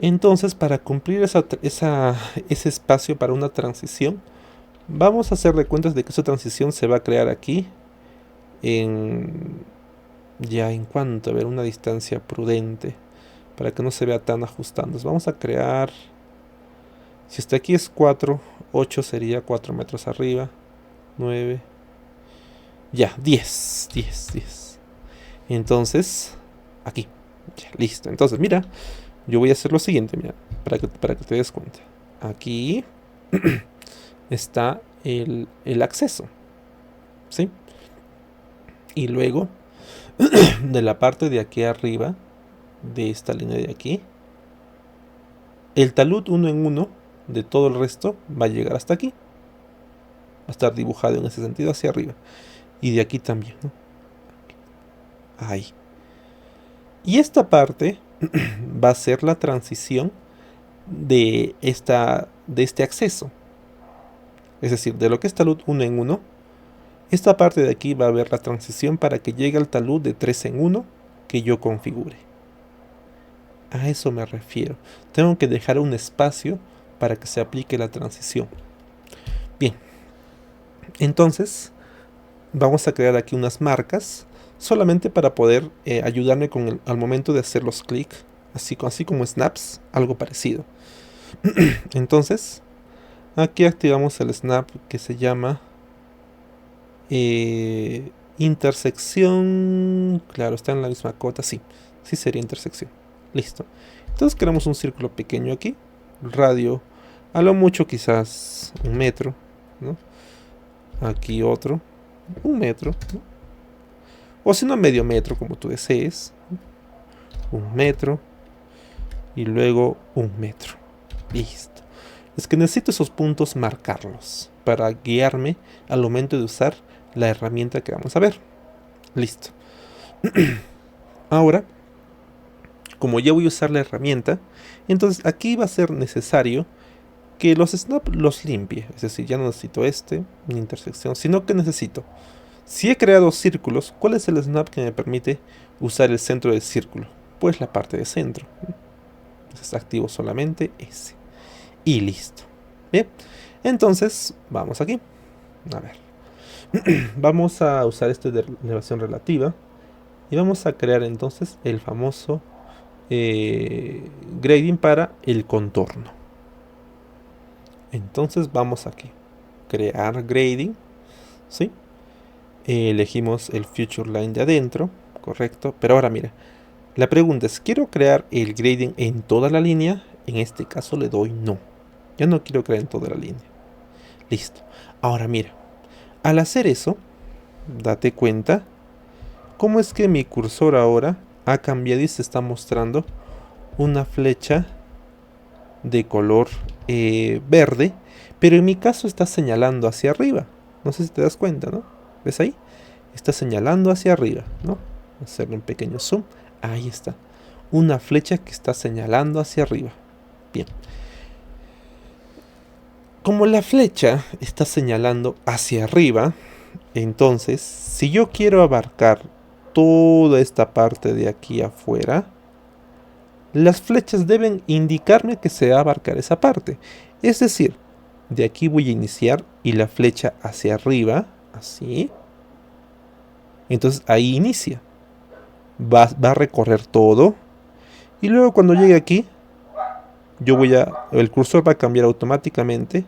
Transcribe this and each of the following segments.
Entonces, para cumplir ese espacio para una transición, vamos a hacerle cuentas de que esa transición se va a crear aquí en... ya en cuanto, a ver, una distancia prudente, para que no se vea tan ajustando. Vamos a crear, si hasta aquí es 4, 8 sería 4 metros arriba, 9, ya, 10. Entonces, aquí, ya, listo. Entonces, mira, yo voy a hacer lo siguiente, mira, para que te des cuenta. Aquí está el acceso, ¿sí? Y luego, de la parte de aquí arriba, de esta línea de aquí, el talud uno en uno de todo el resto va a llegar hasta aquí. Va a estar dibujado en ese sentido hacia arriba. Y de aquí también, ¿no? Ahí. Y esta parte va a ser la transición de este acceso. Es decir, de lo que es talud uno en uno, esta parte de aquí va a haber la transición para que llegue al talud de 3 en 1 que yo configure. A eso me refiero. Tengo que dejar un espacio para que se aplique la transición. Bien, entonces vamos a crear aquí unas marcas solamente para poder ayudarme al momento de hacer los clics, así como snaps, algo parecido. Entonces, aquí activamos el snap que se llama intersección. Claro, está en la misma cota, sí sería intersección. Listo. Entonces creamos un círculo pequeño aquí, radio, a lo mucho quizás 1 metro, ¿no? Aquí otro, 1 metro, ¿no? O si no, medio metro, como tú desees. 1 metro. Y luego 1 metro. Listo. Es que necesito esos puntos marcarlos para guiarme al momento de usar la herramienta que vamos a ver. Listo. Ahora, como ya voy a usar la herramienta, entonces aquí va a ser necesario que los snap los limpie. Es decir, ya no necesito ni intersección, sino que necesito, si he creado círculos, ¿cuál es el snap que me permite usar el centro del círculo? Pues la parte de centro. Entonces activo solamente ese. Y listo. Bien, entonces vamos aquí. A ver. Vamos a usar este de elevación relativa. Y vamos a crear entonces el famoso grading para el contorno. Entonces vamos aquí. Crear grading. ¿Sí? Elegimos el future line de adentro. Correcto. Pero ahora mira. La pregunta es, ¿quiero crear el grading en toda la línea? En este caso le doy no. Ya no quiero crear en toda la línea. Listo. Ahora mira. Al hacer eso, date cuenta cómo es que mi cursor ahora ha cambiado y se está mostrando una flecha de color verde, pero en mi caso está señalando hacia arriba. No sé si te das cuenta, ¿no? ¿Ves ahí? Está señalando hacia arriba, ¿no? Hacerle un pequeño zoom. Ahí está. Una flecha que está señalando hacia arriba. Bien. Como la flecha está señalando hacia arriba, entonces, si yo quiero abarcar toda esta parte de aquí afuera, las flechas deben indicarme que se va a abarcar esa parte. Es decir, de aquí voy a iniciar y la flecha hacia arriba, así. Entonces ahí inicia. Va a recorrer todo. Y luego cuando llegue aquí, el cursor va a cambiar automáticamente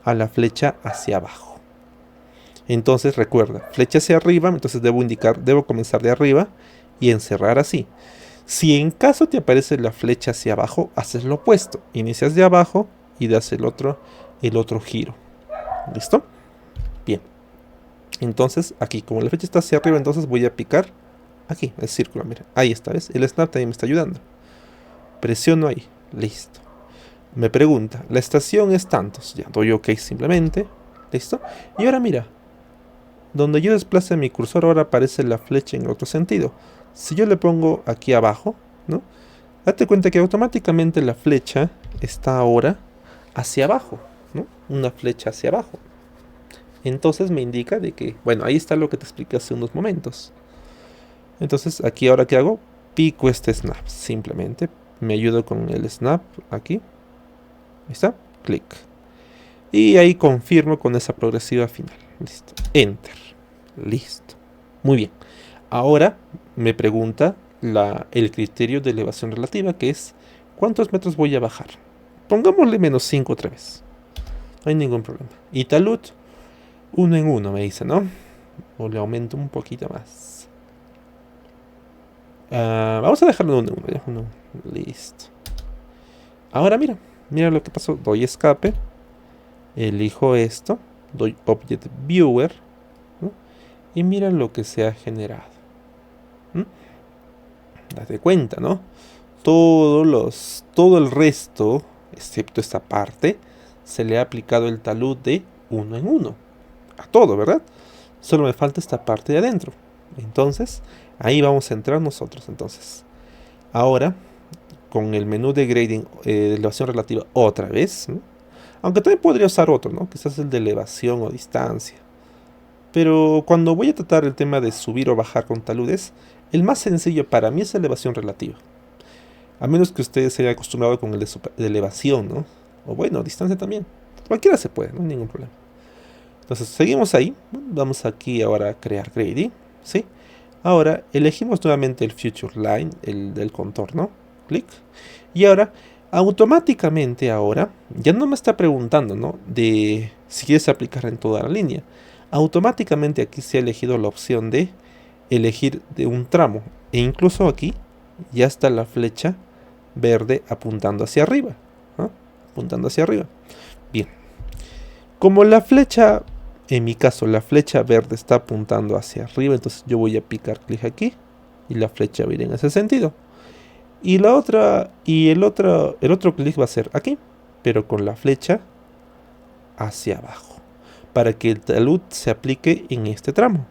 a la flecha hacia abajo. Entonces recuerda, flecha hacia arriba, entonces debo comenzar de arriba y encerrar así. Si en caso te aparece la flecha hacia abajo, haces lo opuesto. Inicias de abajo y das el otro giro. ¿Listo? Bien. Entonces aquí, como la flecha está hacia arriba, entonces voy a picar aquí, el círculo. Mira, ahí está, ¿ves? El snap también me está ayudando. Presiono ahí. Listo. Me pregunta, la estación es tantos. Ya, doy OK simplemente. ¿Listo? Y ahora mira. Donde yo desplace mi cursor ahora aparece la flecha en otro sentido. Si yo le pongo aquí abajo, ¿no? Date cuenta que automáticamente la flecha está ahora hacia abajo, ¿no? Una flecha hacia abajo. Entonces me indica de que, bueno, ahí está lo que te expliqué hace unos momentos. Entonces aquí ahora ¿qué hago? Pico este snap, simplemente Me ayudo con el snap aquí. Ahí está. Clic. Y ahí confirmo con esa progresiva final. Listo. Enter. Listo. Muy bien. Ahora me pregunta el criterio de elevación relativa, que es ¿cuántos metros voy a bajar? Pongámosle -5 otra vez. No hay ningún problema. Y talud, 1 en 1 me dice, ¿no? O le aumento un poquito más. Vamos a dejarlo en 1 en 1. Listo. Ahora mira lo que pasó. Doy escape. Elijo esto. Doy Object Viewer. ¿No? Y mira lo que se ha generado. Date cuenta, ¿no? Todo el resto, excepto esta parte, se le ha aplicado el talud de 1 en 1. A todo, ¿verdad? Solo me falta esta parte de adentro. Entonces, ahí vamos a entrar nosotros. Entonces, ahora, con el menú de grading de elevación relativa otra vez, ¿no? Aunque también podría usar otro, ¿no? Quizás el de elevación o distancia. Pero cuando voy a tratar el tema de subir o bajar con taludes, el más sencillo para mí es elevación relativa. A menos que ustedes se hayan acostumbrado con el de elevación, ¿no? O bueno, distancia también. Cualquiera se puede, no hay ningún problema. Entonces, seguimos ahí. Vamos aquí ahora a crear grading, ¿sí? Ahora elegimos nuevamente el Future Line, el del contorno. Clic. Y ahora, automáticamente ahora, ya no me está preguntando, ¿no? De si quieres aplicar en toda la línea. Automáticamente aquí se ha elegido la opción de elegir de un tramo. E incluso aquí ya está la flecha verde apuntando hacia arriba. ¿No? Apuntando hacia arriba. Bien. Como la flecha, en mi caso, la flecha verde está apuntando hacia arriba, entonces yo voy a picar clic aquí y la flecha va a ir en ese sentido. Y el otro clic va a ser aquí, pero con la flecha hacia abajo, para que el talud se aplique en este tramo.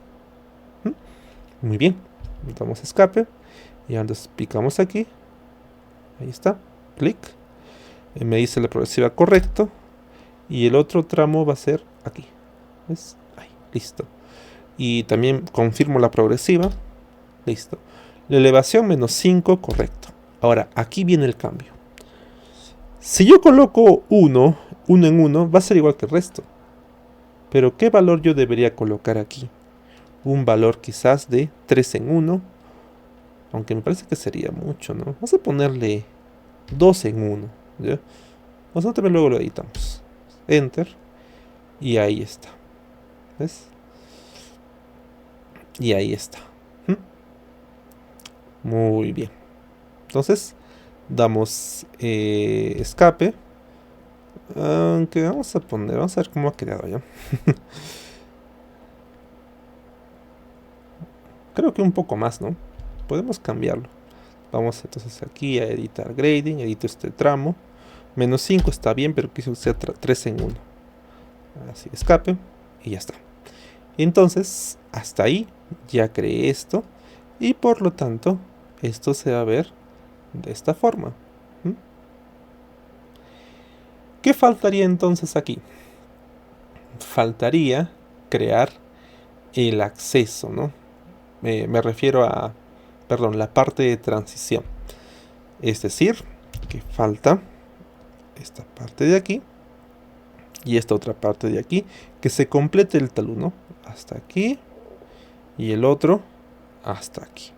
Muy bien, damos escape y entonces picamos aquí. Ahí está, clic. Me dice la progresiva correcto. Y el otro tramo va a ser aquí. ¿Ves? Ahí, listo. Y también confirmo la progresiva. Listo. La elevación -5, correcto. Ahora, aquí viene el cambio. Si yo coloco 1 en 1, va a ser igual que el resto. Pero ¿qué valor yo debería colocar aquí? Un valor quizás de 3 en 1. Aunque me parece que sería mucho, ¿no? Vamos a ponerle 2 en 1. ¿Ya? Vamos a también luego lo editamos. Enter. Y ahí está. ¿Ves? Y ahí está. Muy bien. Entonces, damos escape. Aunque vamos a ver cómo ha quedado ya. Creo que un poco más, ¿no? Podemos cambiarlo. Vamos entonces aquí a editar grading. Edito este tramo. -5 está bien, pero quiso que sea 3 en 1. Así, escape. Y ya está. Entonces, hasta ahí ya creé esto. Y por lo tanto, esto se va a ver de esta forma. ¿Qué faltaría entonces aquí? Faltaría crear el acceso, ¿no? Me refiero a, perdón, la parte de transición. Es decir, que falta esta parte de aquí y esta otra parte de aquí, que se complete el talud, ¿no? Hasta aquí y el otro hasta aquí.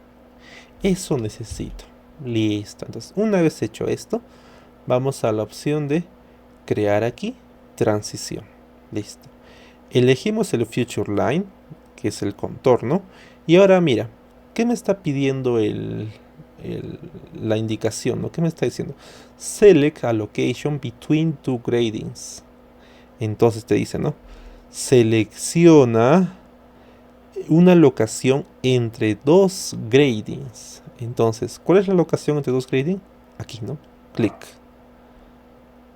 Eso necesito. Listo. Entonces, una vez hecho esto, vamos a la opción de crear aquí transición. Listo. Elegimos el Future Line, que es el contorno. Y ahora mira, ¿qué me está pidiendo la indicación? ¿No? ¿Qué me está diciendo? Select a location between two gradings. Entonces te dice, ¿no? Selecciona una locación entre dos gradings. Entonces, ¿cuál es la locación entre dos gradings? Aquí, ¿no? Clic.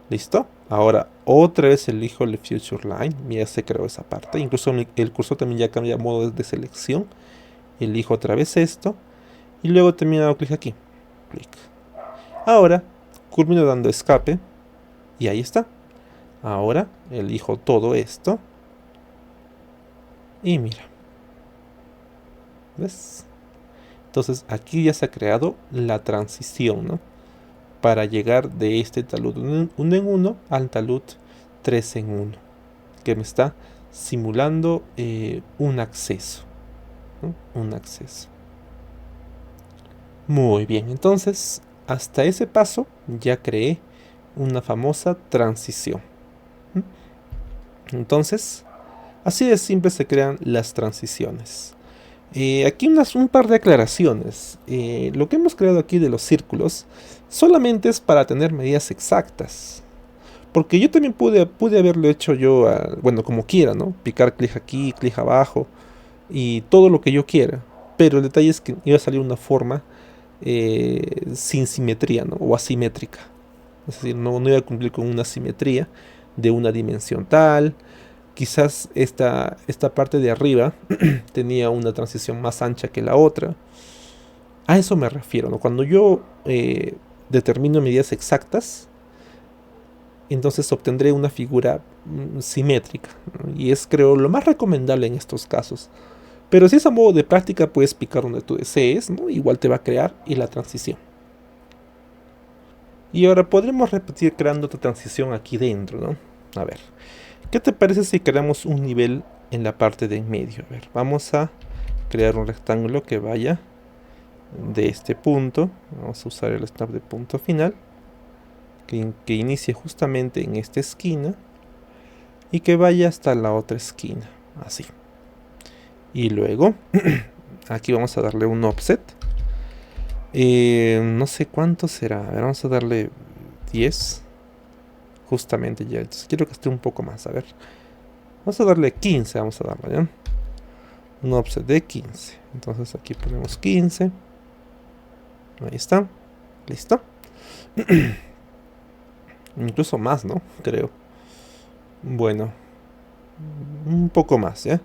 ¿Listo? Ahora, otra vez elijo el Future Line. Ya se creó esa parte. Incluso el cursor también ya cambia modo de selección. Elijo otra vez esto. Y luego también hago clic aquí. Clic. Ahora, culmino dando escape. Y ahí está. Ahora, elijo todo esto. Y mira. ¿Ves? Entonces, aquí ya se ha creado la transición, ¿no? para llegar de este talud 1 en 1 al talud 3 en 1, que me está simulando un acceso, ¿no? Un acceso. Muy bien, entonces hasta ese paso ya creé una famosa transición. Entonces, así de simple se crean las transiciones. Aquí un par de aclaraciones. Lo que hemos creado aquí de los círculos solamente es para tener medidas exactas. Porque yo también pude haberlo hecho yo, bueno, como quiera, ¿no? Picar clic aquí, clic abajo y todo lo que yo quiera. Pero el detalle es que iba a salir una forma sin simetría, ¿no? O asimétrica. Es decir, no iba a cumplir con una simetría de una dimensión tal. Quizás esta parte de arriba tenía una transición más ancha que la otra. A eso me refiero, ¿no? Cuando yo determino medidas exactas, entonces obtendré una figura simétrica, ¿no? Y es, creo, lo más recomendable en estos casos. Pero si es a modo de práctica, puedes picar donde tú desees, ¿no? Igual te va a crear y la transición. Y ahora podremos repetir creando otra transición aquí dentro, ¿no? A ver, ¿qué te parece si creamos un nivel en la parte de en medio? A ver, vamos a crear un rectángulo que vaya de este punto. Vamos a usar el snap de punto final, que inicie justamente en esta esquina y que vaya hasta la otra esquina, así. Y luego, aquí vamos a darle un offset. No sé cuánto será. A ver, vamos a darle 10. Justamente ya. Entonces quiero que esté un poco más. A ver. Vamos a darle 15. Vamos a darle, ¿ya? Un offset de 15. Entonces aquí ponemos 15. Ahí está. Listo. Incluso más, ¿no? Creo. Bueno. Un poco más, ¿ya?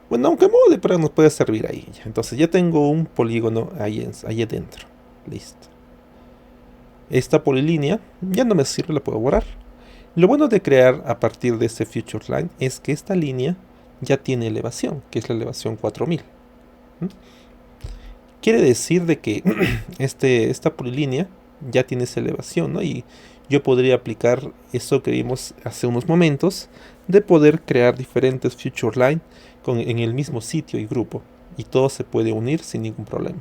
Bueno, aunque modo de prueba nos puede servir ahí. Ya. Entonces ya tengo un polígono ahí adentro. Listo. Esta polilínea ya no me sirve, la puedo borrar. Lo bueno de crear a partir de este Future Line es que esta línea ya tiene elevación, que es la elevación 4000. Quiere decir de que esta polilínea ya tiene esa elevación, ¿no? Y yo podría aplicar eso que vimos hace unos momentos, de poder crear diferentes Future Line en el mismo sitio y grupo, y todo se puede unir sin ningún problema.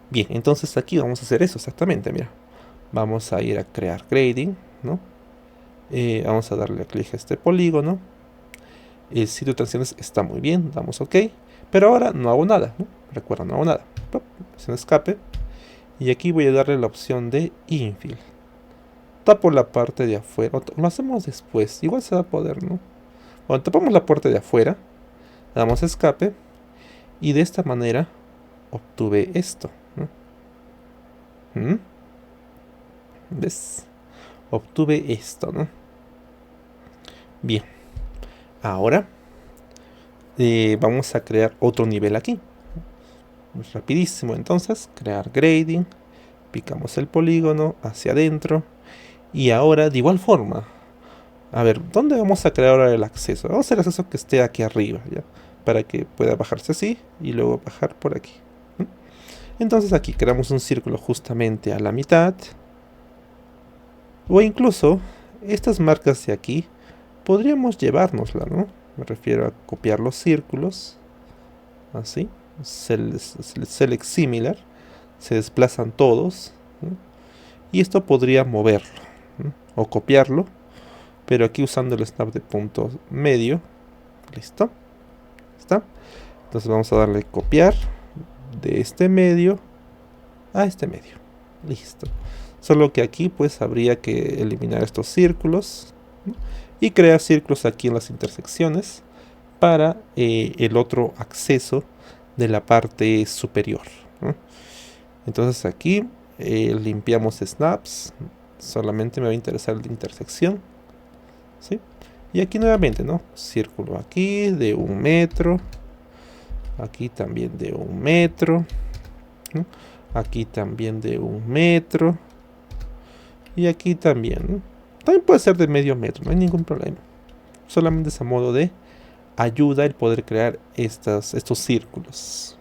Bien, entonces aquí vamos a hacer eso exactamente, mira. Vamos a ir a crear grading, ¿no? Vamos a darle clic a este polígono. El sitio de transiciones está muy bien, damos OK. Pero ahora no hago nada, ¿no? Recuerda, no hago nada. Es un escape. Y aquí voy a darle la opción de infill. Tapo la parte de afuera. Lo hacemos después. Igual se va a poder, ¿no? Bueno, tapamos la parte de afuera. Damos escape. Y de esta manera obtuve esto, ¿no? ¿Ves? Obtuve esto, ¿no? Bien. Ahora vamos a crear otro nivel aquí. Rapidísimo, entonces, crear grading. Picamos el polígono hacia adentro. Y ahora, de igual forma, a ver, ¿dónde vamos a crear ahora el acceso? Vamos a hacer el acceso que esté aquí arriba, ¿ya? Para que pueda bajarse así y luego bajar por aquí. Entonces aquí creamos un círculo justamente a la mitad. O incluso, estas marcas de aquí, podríamos llevárnosla, ¿no? Me refiero a copiar los círculos. Así. Select similar. Se desplazan todos, ¿no? Y esto podría moverlo, ¿no? O copiarlo. Pero aquí usando el snap de punto medio. Listo. ¿Está? Entonces vamos a darle copiar de este medio a este medio. Listo. Solo que aquí pues habría que eliminar estos círculos, ¿no? Y crear círculos aquí en las intersecciones para el otro acceso de la parte superior, ¿no? Entonces aquí limpiamos snaps. Solamente me va a interesar el de intersección, ¿sí? Y aquí nuevamente, ¿no? Círculo aquí de 1 metro. Aquí también de 1 metro, ¿no? Aquí también de 1 metro. Y aquí también, ¿no? También puede ser de medio metro, no hay ningún problema. Solamente es a modo de ayuda el poder crear estos círculos.